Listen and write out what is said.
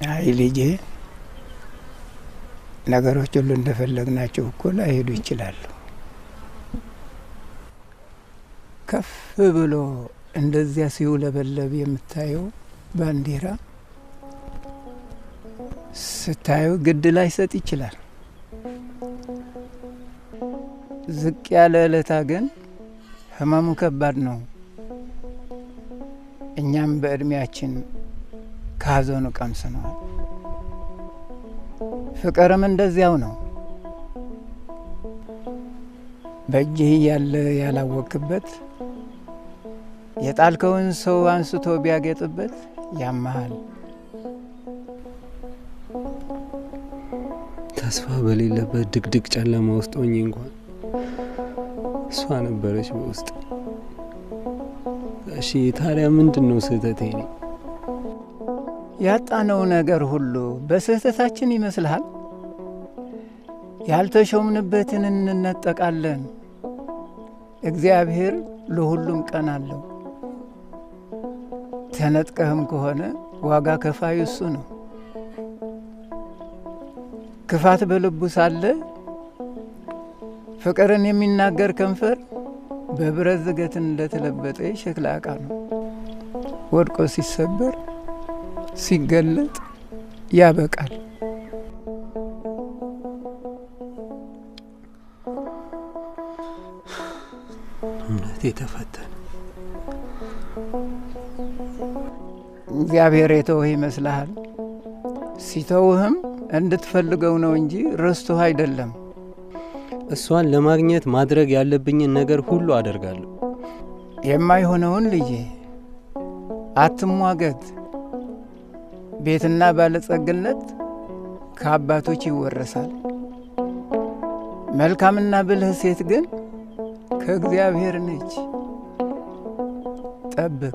አይ ልጄ ነገሮች ሁሉ እንደፈለግናቸው እኮ ላይሄዱ ይችላሉ። ከፍ ብሎ እንደዚያ ሲውለበለብ የምታየው ባንዲራ ስታየው ግድ ላይሰጥ ይችላል። ዝቅ ያለ ዕለታ ግን ህመሙ ከባድ ነው። እኛም በእድሜያችን ከሀዘኑ ቀምሰነዋል። ፍቅርም እንደዚያው ነው። በእጅህ ያለ ያላወቅበት የጣልከውን ሰው አንስቶ ቢያጌጥበት ያመሃል። ተስፋ በሌለበት ድቅድቅ ጨለማ ውስጥ ሆኜ እንኳን እሷ ነበረች በውስጥ። እሺ ታዲያ ምንድን ነው ስህተቴ? እኔ ያጣነው ነገር ሁሉ በስህተታችን ይመስልሃል? ያልተሾምንበትን እንነጠቃለን። እግዚአብሔር ለሁሉም ቀን አለው። ተነጥቀህም ከሆነ ዋጋ ከፋዩ እሱ ነው። ክፋት በልቡ ሳለ ፍቅርን የሚናገር ከንፈር በብረት ዝገትን እንደተለበጠ የሸክላ ዕቃ ነው። ወድቆ ሲሰበር ሲገለጥ ያበቃል። እምነት የተፈተነ እግዚአብሔር የተወህ ይመስልሃል? ሲተውህም እንድትፈልገው ነው እንጂ ረስቶህ አይደለም። እሷን ለማግኘት ማድረግ ያለብኝን ነገር ሁሉ አደርጋለሁ። የማይሆነውን ልጄ አትሟገት። ቤትና ባለጸግነት ከአባቶች ይወረሳል። መልካምና ብልህ ሴት ግን ከእግዚአብሔር ነች። ጠብቅ።